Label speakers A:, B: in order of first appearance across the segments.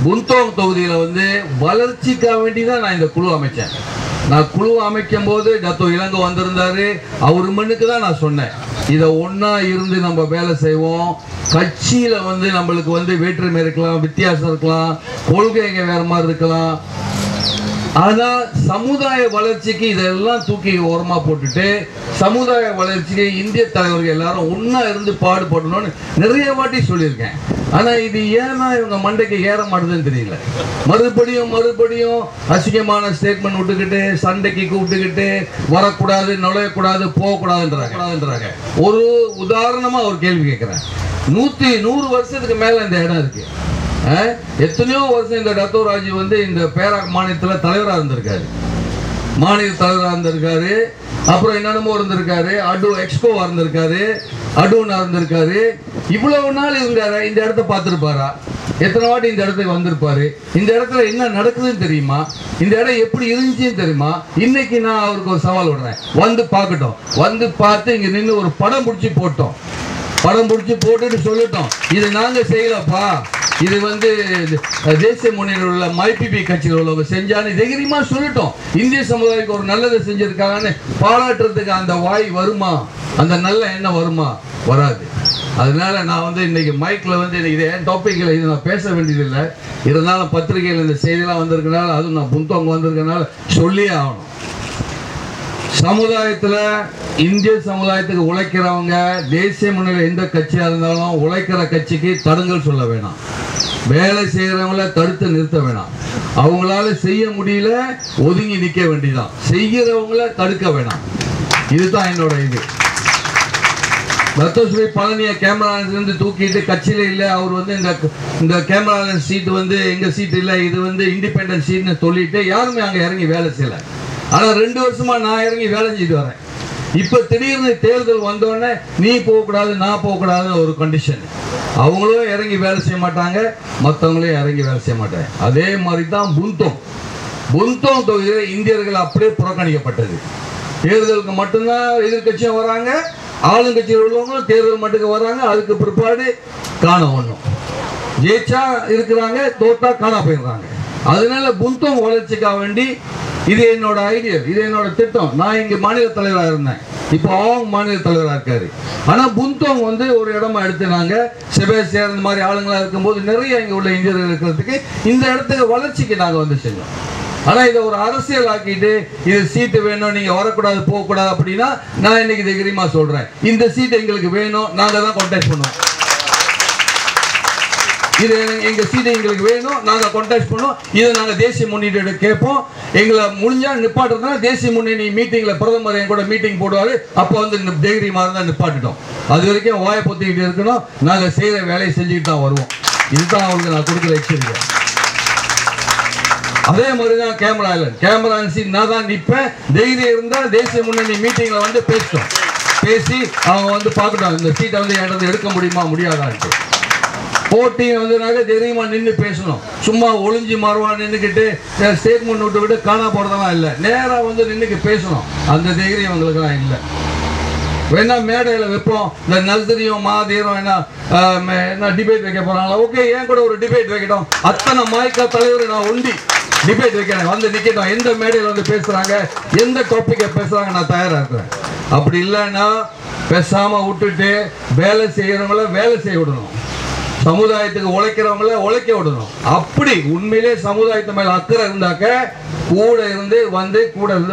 A: Buntong தொகுதியில் வந்து வளர்ச்சிக்காக வேண்டி தான் நான் இந்த குழு அமைச்சேன். நான் குழு அமைக்கும் போது டத்தோ இளங்கோ வந்திருந்தாரு. அவர் மண்ணுக்கு தான் நான் சொன்னேன், இதை ஒன்றா இருந்து நம்ம வேலை செய்வோம். கட்சியில் வந்து நம்மளுக்கு வந்து வேற்றுமை இருக்கலாம், வித்தியாசம் இருக்கலாம், கொள்கைங்க வேற மாதிரி இருக்கலாம். ஆனால் சமுதாய வளர்ச்சிக்கு இதெல்லாம் தூக்கி ஓரமாக போட்டுட்டு சமுதாய வளர்ச்சிக்கு இந்திய தலைவர்கள் எல்லாரும் ஒன்றா இருந்து பாடுபடணும்னு நிறைய வாட்டி சொல்லியிருக்கேன். ஆனால் இது ஏன்னா இவங்க மண்டைக்கு ஏற மாட்டுதுன்னு தெரியல. மறுபடியும் அசிங்கமான ஸ்டேட்மெண்ட் விட்டுக்கிட்டு சண்டைக்கு கூப்பிட்டுக்கிட்டு வரக்கூடாது, நுழையக்கூடாது, போகக்கூடாதுன்றாங்க. ஒரு உதாரணமாக ஒரு கேள்வி கேட்குறேன். 100 வருஷத்துக்கு மேலே இந்த இடம் இருக்கு. எத்தனையோ வருஷம் இந்த டத்தோ ராஜு வந்து இந்த பேராக் மாநிலத்தில் தலைவராக இருந்திருக்காரு, மாநில தலைவராக இருந்திருக்காரு. அப்புறம் என்னென்னமோ இருந்திருக்காரு, அடு எக்ஸ்கோவா இருந்திருக்காரு, அடுனா இருந்திருக்காரு. இவ்வளவு நாள் இருந்தாரு. இந்த இடத்த பார்த்துருப்பாரா? எத்தனை வாட்டி இந்த இடத்துக்கு வந்திருப்பாரு? இந்த இடத்துல என்ன நடக்குதுன்னு தெரியுமா? இந்த இடம் எப்படி இருந்துச்சுன்னு தெரியுமா? இன்னைக்கு நான் அவருக்கு ஒரு சவால் விடுறேன், வந்து பார்க்கட்டும். வந்து பார்த்து இங்கே நின்று ஒரு படம் பிடிச்சி போட்டோம். படம் பிடிச்சி போட்டுட்டு சொல்லிட்டோம், இது நாங்கள் செய்யலப்பா, இது வந்து தேசிய முன்னணியில் உள்ள மைபிபி கட்சியில் உள்ளவங்க செஞ்சான்னு தைரியமா சொல்லிட்டோம். இந்திய சமுதாயத்துக்கு ஒரு நல்லதை செஞ்சிருக்காங்கன்னு பாராட்டுறதுக்கு அந்த வாய் வருமா? அந்த நல்ல எண்ணம் வருமா? வராது. அதனால நான் வந்து இன்னைக்கு மைக்கில் வந்து இன்னைக்கு இது டாப்பிக்கில் இது நான் பேச வேண்டியதில்லை. இருந்தாலும் பத்திரிகையில் இந்த செய்தியெல்லாம் வந்திருக்கனால, அதுவும் நான் புந்தோங்க வந்திருக்கனால சொல்லியே ஆகணும். சமுதாயத்தில் இந்திய சமுதாயத்துக்கு உழைக்கிறவங்க தேசிய முன்னணியில் எந்த கட்சியாக இருந்தாலும் உழைக்கிற கட்சிக்கு தடுங்கல் சொல்ல வேணாம். வேலை செய்கிறவங்கள தடுத்து நிறுத்த வேணாம். அவங்களால செய்ய முடியல, ஒதுங்கி நிற்க வேண்டியதான். செய்கிறவங்கள தடுக்க வேணாம். இதுதான் என்னோட இது. ரத்தோஸ்ரீ பழனியை கேமராலேருந்து தூக்கிட்டு கட்சியில் இல்லை, அவர் வந்து இந்த கேமரா சீட்டு வந்து எங்கள் சீட்டு இல்லை, இது வந்து இண்டிபெண்டன்ட் சீட்னு சொல்லிட்டு யாருமே அங்கே இறங்கி வேலை செய்யலை. ஆனால் 2 வருஷமா நான் இறங்கி வேலை செஞ்சுட்டு வரேன். இப்போ திடீர்னு தேர்தல் வந்தோடனே நீ போகக்கூடாது, நான் போகக்கூடாதுன்னு ஒரு கண்டிஷன். அவங்களும் இறங்கி வேலை செய்ய மாட்டாங்க, மற்றவங்களையும் இறங்கி வேலை செய்ய மாட்டாங்க. அதே மாதிரி தான் புந்தோங் தொகுதியில் இந்தியர்கள் அப்படியே புறக்கணிக்கப்பட்டது. தேர்தலுக்கு மட்டும்தான் எதிர்கட்சியும் வராங்க, ஆளுங்கட்சியில் உள்ளவங்களும் தேர்தல் மட்டுக்கு வராங்க. அதுக்கு பிற்பாடு காண ஒன்றும் ஜெயிச்சா இருக்கிறாங்க, தோட்டா காணா போயிடுறாங்க. அதனால புந்தோங் வளர்ச்சிக்காக வேண்டி இது என்னோட ஐடியா, இது என்னோட திட்டம். நான் இங்கே மாநில தலைவராக இருந்தேன், இப்போ அவங்க மாநில தலைவராக இருக்காரு. ஆனால் புந்தோங் வந்து ஒரு இடமா எடுத்துனாங்க. செபேசியர் இந்த மாதிரி ஆளுங்களாக இருக்கும்போது நிறைய இங்கே உள்ள இந்தியர்கள் இருக்கிறதுக்கு இந்த இடத்துக்கு வளர்ச்சிக்கு நாங்கள் வந்து செஞ்சோம். ஆனால் இதை ஒரு அரசியல் ஆக்கிட்டு இது சீட்டு வேணும், நீங்கள் வரக்கூடாது, போகக்கூடாது அப்படின்னா நான் இன்னைக்கு தைரியமாக சொல்கிறேன், இந்த சீட்டு எங்களுக்கு வேணும், நாங்கள் தான் கான்டாக்ட் பண்ணுவோம். இது எங்கள் சீட்டை எங்களுக்கு வேணும், நாங்கள் கான்டாக்ட் பண்ணுவோம். இதை நாங்கள் தேசிய முன்னணியோட கேட்போம். எங்களை முடிஞ்சால் நிப்பாட்டுறதுனா தேசிய முன்னணி மீட்டிங்கில் பிரதமர் என் கூட மீட்டிங் போடுவார். அப்போ வந்து தைரியமாக இருந்தால் நிப்பாட்டிட்டோம். அது வரைக்கும் வாயை பொத்திக்கிட்டு இருக்கணும். நாங்கள் செய்கிற வேலையை செஞ்சுக்கிட்டு தான் வருவோம். இதுதான் அவங்களுக்கு நான் கொடுக்குற எச்சரிக்கை. அதே மாதிரி தான் கேமரா சீட் நான் தான் நிற்பேன். தைரியம் இருந்தால் தேசிய முன்னணி மீட்டிங்கில் வந்து பேசி அவங்க வந்து பார்க்கட்டும், இந்த சீட்டை வந்து என்கிட்ட எடுக்க முடியுமா முடியாதான்ட்டு. போட்டியை வந்து நாங்கள் தைரியமாக நின்று பேசணும். சும்மா ஒளிஞ்சி மறுவா நின்றுக்கிட்டு ஸ்டேட்மெண்ட் விட்டு காணா போகிறதெல்லாம் இல்லை. நேராக வந்து நின்றுக்கு பேசணும். அந்த தைரியம் எங்களுக்கெல்லாம் இல்லை. வேணா மேடையில் வைப்போம், இந்த நல்தரியம் மாதீரம் என்ன டிபேட் வைக்க போகிறாங்களா? ஓகே, ஏன் கூட ஒரு டிபேட் வைக்கட்டும். அத்தனை மாய்க்கா தலைவர் நான் ஒண்டி டிபேட் வைக்கிறேன், வந்து நிற்கட்டும். எந்த மேடையில் வந்து பேசுகிறாங்க, எந்த டாப்பிக்கை பேசுகிறாங்க, நான் தயாராக இருக்கிறேன். அப்படி இல்லைன்னா பேசாமல் விட்டுட்டு வேலை செய்கிறவங்கள வேலை செய்ய விடணும், சமுதாயத்துக்கு உழைக்கிறவங்கள உழைக்க விடணும். அப்படி உண்மையிலே சமுதாயத்து மேல அக்கறை இருந்தாக்க கூட இருந்து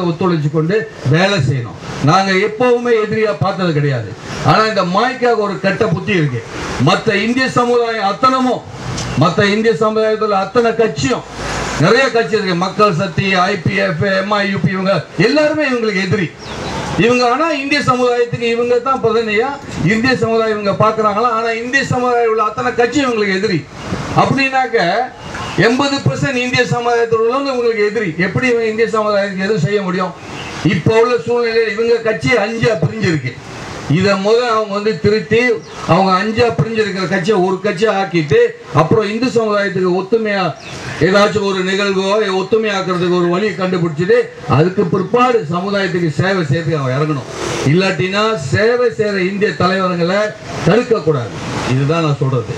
A: ஒத்துழைச்சு கொண்டு வேலை செய்யணும். நாங்க எப்பவுமே எதிரியா பார்த்தது கிடையாது. ஆனா இந்த மாய்க்காக ஒரு கெட்ட புத்தி இருக்கு. மற்ற இந்திய சமுதாயம் அத்தனமும், மற்ற இந்திய சமுதாயத்தில் அத்தனை கட்சியும், நிறைய கட்சி இருக்கு. மக்கள் சக்தி, IPF, MIUP, இவங்க எல்லாருமே இவங்களுக்கு எதிரி. இவங்க ஆனா இந்திய சமுதாயத்துக்கு இவங்க தான் பிரதனையா, இந்திய சமுதாயம் இவங்க பாக்குறாங்களா? ஆனா இந்திய சமுதாயம் உள்ள அத்தனை கட்சி இவங்களுக்கு எதிரி. அப்படின்னாக்க 80% இந்திய சமுதாயத்தில் உள்ளவங்க இவங்களுக்கு எதிரி. எப்படி இவங்க இந்திய சமுதாயத்துக்கு எதுவும் செய்ய முடியும்? இப்போ உள்ள சூழ்நிலையில் இவங்க கட்சி 5 பிரிஞ்சிருக்கு. இதை அவங்க வந்து திருத்தி அவங்க 5 பிரிஞ்சிருக்கிற கட்சியை ஒரு கட்சியை ஆக்கிட்டு அப்புறம் இந்து சமுதாயத்துக்கு ஒத்துமையா ஏதாச்சும் ஒரு நிகழ்வோ ஒத்துமையாக்குறதுக்கு ஒரு வழியை கண்டுபிடிச்சிட்டு அதுக்கு பிற்பாடு சமுதாயத்துக்கு சேவை செய்யறதுக்கு அவங்க இறங்கணும். இல்லாட்டினா சேவை செய்யற இந்திய தலைவர்களை தடுக்க கூடாது. இதுதான் நான் சொல்றது.